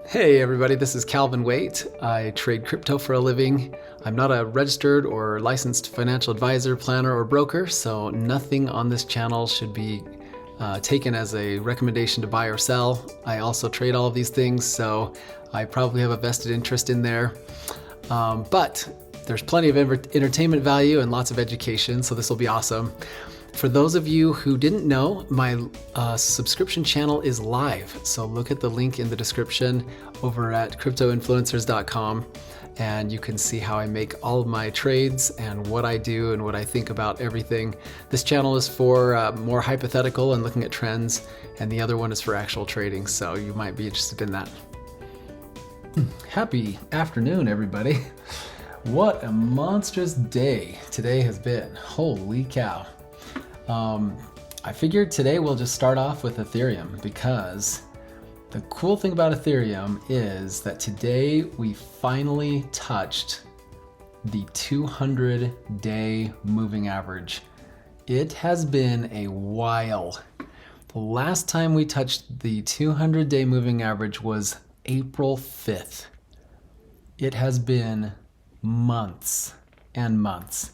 Hey everybody, this is Calvin Waite. I trade crypto for a living. I'm not a registered or licensed financial advisor, planner, or broker, so nothing on this channel should be taken as a recommendation to buy or sell. I also trade all of these things, so I probably have a vested interest in there. But there's plenty of entertainment value and lots of education, so this will be awesome. For those of you who didn't know, my subscription channel is live. So look at the link in the description over at cryptoinfluencers.com and you can see how I make all of my trades and what I do and what I think about everything. This channel is for more hypothetical and looking at trends, and the other one is for actual trading, so you might be interested in that. Happy afternoon, everybody. What a monstrous day today has been. Holy cow. I figured today we'll just start off with Ethereum, because the cool thing about Ethereum is that today we finally touched the 200-day moving average. It has been a while. The last time we touched the 200-day moving average was April 5th. It has been months and months.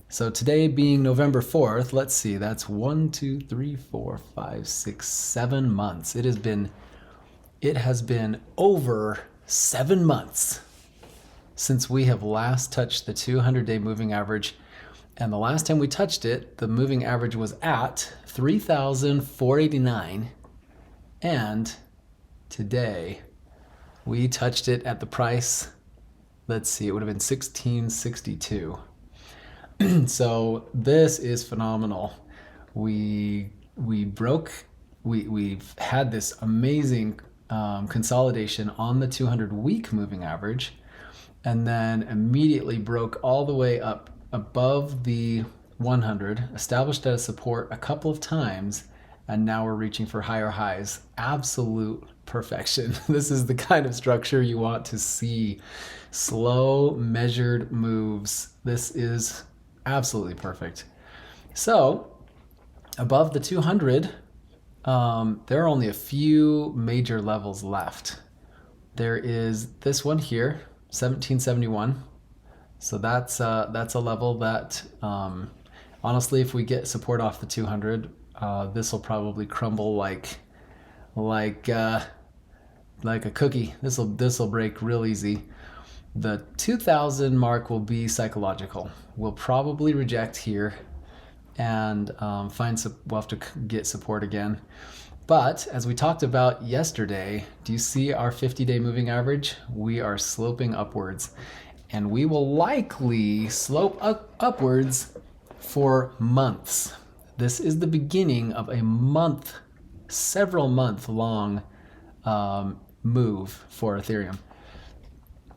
So today being November 4th, let's see, that's 1, 2, 3, 4, 5, 6, 7 months. It has been over 7 months since we have last touched the 200-day moving average. And the last time we touched it, the moving average was at 3,489. And today we touched it at the price, let's see, it would have been 1662. So this is phenomenal. We've had this amazing consolidation on the 200-week moving average, and then immediately broke all the way up above the 100, established as support a couple of times, and now we're reaching for higher highs. Absolute perfection. This is the kind of structure you want to see. Slow, measured moves. This is absolutely perfect. So above the 200, there are only a few major levels left. There is this one here, 1771. So that's a level that honestly, if we get support off the 200, this will probably crumble like a cookie. This will break real easy. The 2000 mark will be psychological. We'll probably reject here and we'll have to get support again. But as we talked about yesterday, do you see our 50-day moving average? We are sloping upwards, and we will likely slope upwards for months. This is the beginning of a several month long move for Ethereum,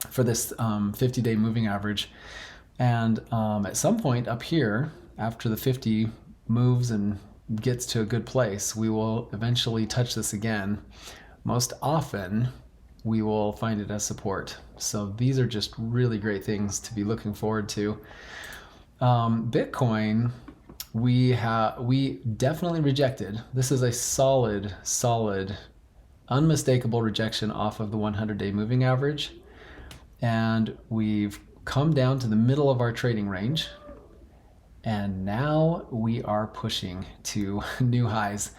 for this 50-day moving average. And at some point up here, after the 50 moves and gets to a good place, we will eventually touch this again. Most often, we will find it as support. So these are just really great things to be looking forward to. Bitcoin, we definitely rejected. This is a solid, unmistakable rejection off of the 100-day moving average. And we've come down to the middle of our trading range, and now we are pushing to new highs.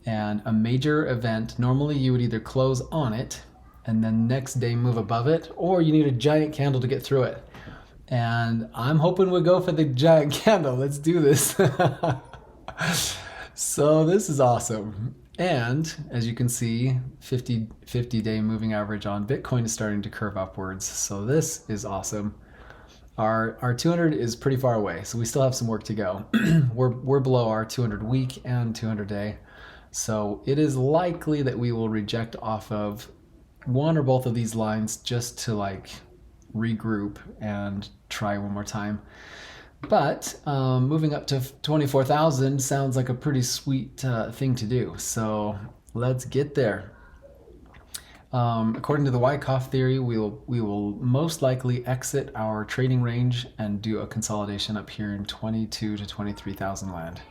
And a major event, normally you would either close on it and then next day move above it, or you need a giant candle to get through it. And I'm hoping we go for the giant candle. Let's do this. So this is awesome. And as you can see, 50-day moving average on Bitcoin is starting to curve upwards. So this is awesome. Our 200 is pretty far away, so we still have some work to go. We're below our 200 week and 200 day. So it is likely that we will reject off of one or both of these lines just to regroup and try one more time. But moving up to 24,000 sounds like a pretty sweet thing to do. So let's get there. According to the Wyckoff theory, we will most likely exit our trading range and do a consolidation up here in 22 to 23,000 land.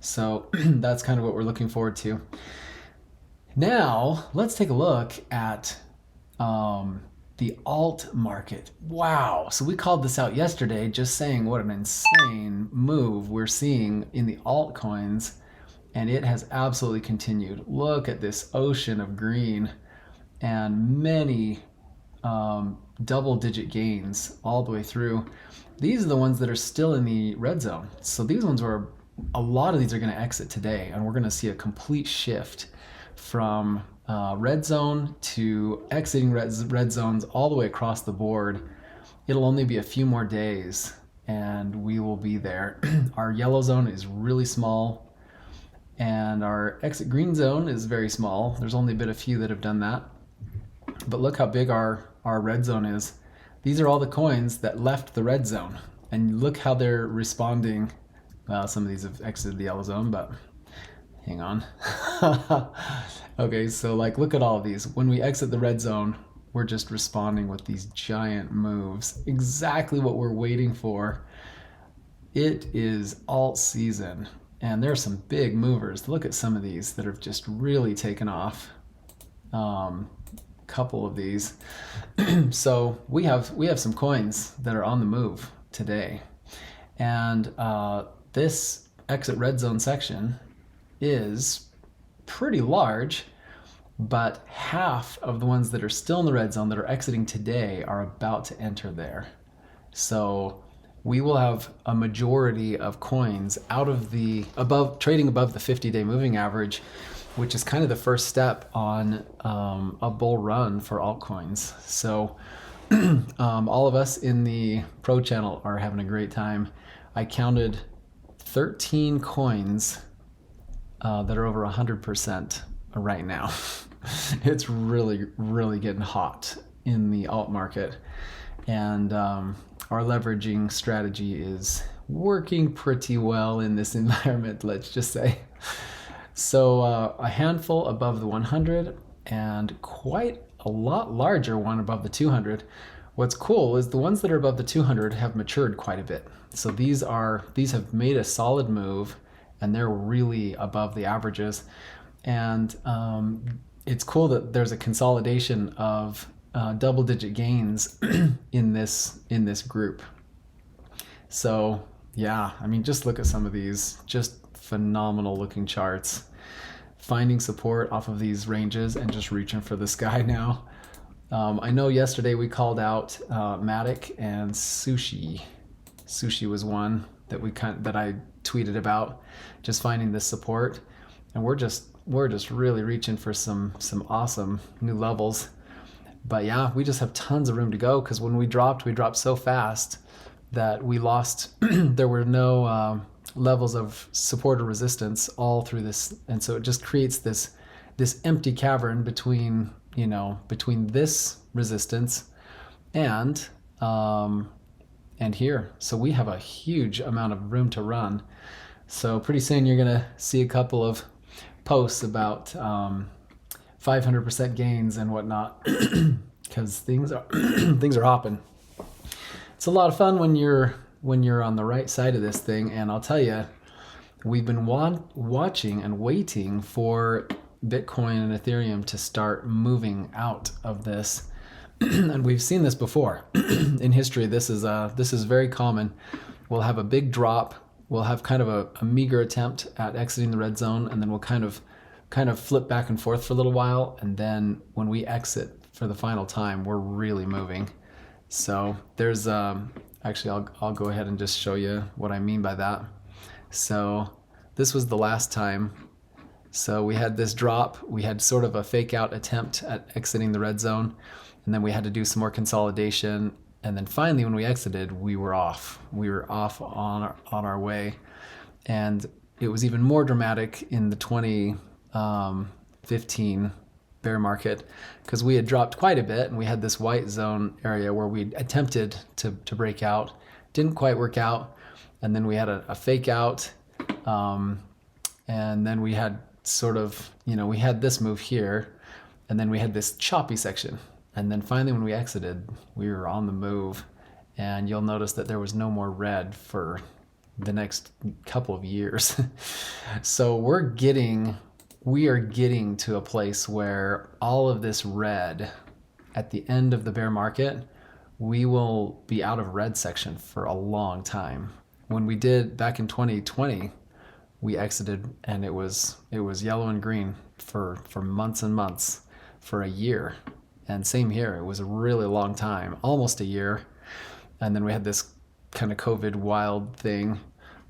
So that's kind of what we're looking forward to. Now let's take a look at The alt market. Wow. So we called this out yesterday, just saying what an insane move we're seeing in the altcoins. And it has absolutely continued. Look at this ocean of green and many double-digit gains all the way through. These are the ones that are still in the red zone. So these ones were, a lot of these are going to exit today, and we're going to see a complete shift from red zone to exiting red zones all the way across the board. It'll only be a few more days, and we will be there. Our yellow zone is really small, and our exit green zone is very small. There's only been a few that have done that. But look how big our red zone is. These are all the coins that left the red zone. And look how they're responding. Well, some of these have exited the yellow zone, but hang on. Okay, so like look at all of these. When we exit the red zone, we're just responding with these giant moves. Exactly what we're waiting for. It is alt season. And there are some big movers. Look at some of these that have just really taken off. Couple of these. So we have some coins that are on the move today, and this exit red zone section is pretty large, but half of the ones that are still in the red zone that are exiting today are about to enter there. So we will have a majority of coins out of the trading above the 50-day moving average, which is kind of the first step on a bull run for altcoins. So all of us in the pro channel are having a great time. I counted 13 coins that are over 100% right now. It's really, really getting hot in the alt market. And our leveraging strategy is working pretty well in this environment, let's just say. So a handful above the 100 and quite a lot larger one above the 200. What's cool is the ones that are above the 200 have matured quite a bit. So these have made a solid move, and they're really above the averages. And it's cool that there's a consolidation of double-digit gains in this group. So yeah, I mean, just look at some of these, just phenomenal looking charts. Finding support off of these ranges and just reaching for the sky now. I know yesterday we called out Matic and Sushi. Sushi was one that I tweeted about, just finding this support, and we're just really reaching for some awesome new levels. But yeah, we just have tons of room to go, because when we dropped so fast that we lost. There were no levels of support or resistance all through this, and so it just creates this empty cavern between this resistance and here. So we have a huge amount of room to run. So pretty soon you're gonna see a couple of posts about 500% gains and whatnot, because things are hopping. It's a lot of fun when you're on the right side of this thing, and I'll tell you, we've been watching and waiting for Bitcoin and Ethereum to start moving out of this. And we've seen this before in history. This is very common. We'll have a big drop. We'll have kind of a meager attempt at exiting the red zone, and then we'll kind of flip back and forth for a little while, and then when we exit for the final time, we're really moving. So there's actually, I'll go ahead and just show you what I mean by that. So this was the last time. So we had this drop. We had sort of a fake out attempt at exiting the red zone, and then we had to do some more consolidation. And then finally, when we exited, we were off. We were off on our way. And it was even more dramatic in the 2015 bear market, because we had dropped quite a bit, and we had this white zone area where we attempted to break out. Didn't quite work out. And then we had a fake out. And then we had sort of, we had this move here, and then we had this choppy section. And then finally, when we exited, we were on the move, and you'll notice that there was no more red for the next couple of years. So we are getting to a place where all of this red at the end of the bear market, we will be out of red section for a long time. When we did back in 2020, we exited and it was yellow and green for months and months, for a year. And same here, it was a really long time, almost a year. And then we had this kind of COVID wild thing,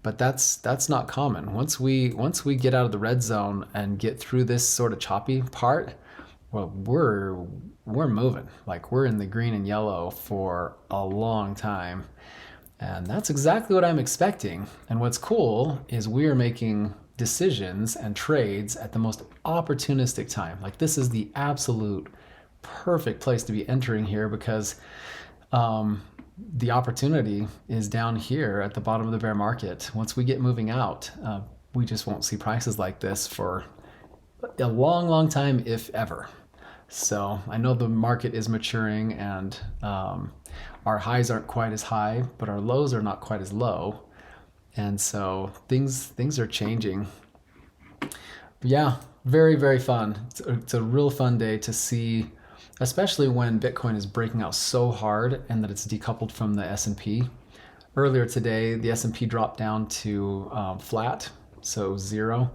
but that's not common. Once we get out of the red zone and get through this sort of choppy part, well, we're moving. Like, we're in the green and yellow for a long time. And that's exactly what I'm expecting. And what's cool is we are making decisions and trades at the most opportunistic time. Like, this is the absolute perfect place to be entering here, because the opportunity is down here at the bottom of the bear market. Once we get moving out, we just won't see prices like this for a long, long time, if ever. So I know the market is maturing, and our highs aren't quite as high, but our lows are not quite as low. And so things are changing. But yeah, very, very fun. It's a real fun day to see, especially when Bitcoin is breaking out so hard and that it's decoupled from the S&P. Earlier today, the S&P dropped down to flat, so 0.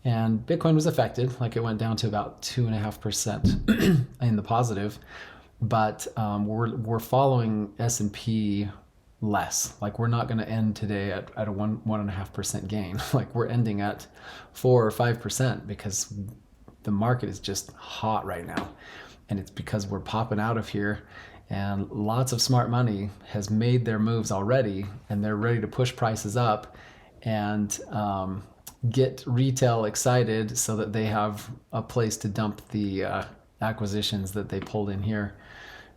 And Bitcoin was affected, like it went down to about 2.5% in the positive. But we're following S&P less. Like, we're not going to end today at a 1.5% gain. Like, we're ending at 4 or 5% because the market is just hot right now. And it's because we're popping out of here, and lots of smart money has made their moves already, and they're ready to push prices up and get retail excited so that they have a place to dump the acquisitions that they pulled in here.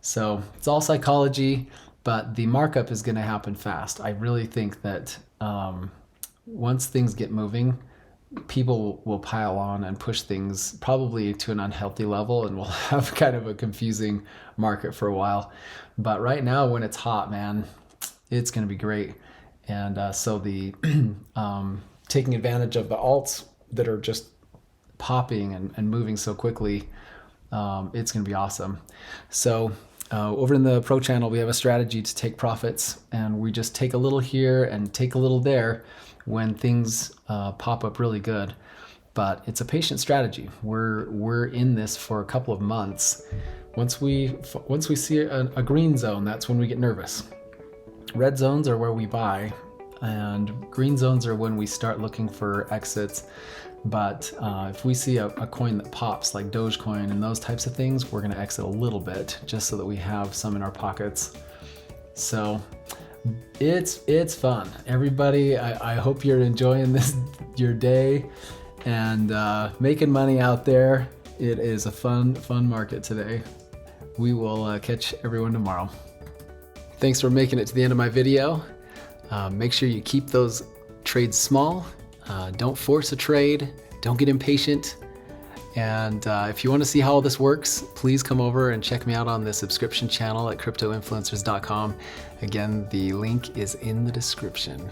So it's all psychology, but the markup is going to happen fast. I really think that once things get moving, people will pile on and push things probably to an unhealthy level, and we'll have kind of a confusing market for a while. But right now, when it's hot, man, it's going to be great. And so the taking advantage of the alts that are just popping and moving so quickly, it's going to be awesome. So over in the pro channel, we have a strategy to take profits, and we just take a little here and take a little there when things pop up really good. But it's a patient strategy. We're in this for a couple of months. Once we see a green zone, that's when we get nervous. Red zones are where we buy, and green zones are when we start looking for exits. But if we see a coin that pops, like Dogecoin and those types of things, we're going to exit a little bit just so that we have some in our pockets. So it's fun. Everybody, I hope you're enjoying your day and making money out there. It is a fun market today. We will catch everyone tomorrow. Thanks for making it to the end of my video. Make sure you keep those trades small. Don't force a trade. Don't get impatient. And if you want to see how all this works, please come over and check me out on the subscription channel at cryptoinfluencers.com. Again, the link is in the description.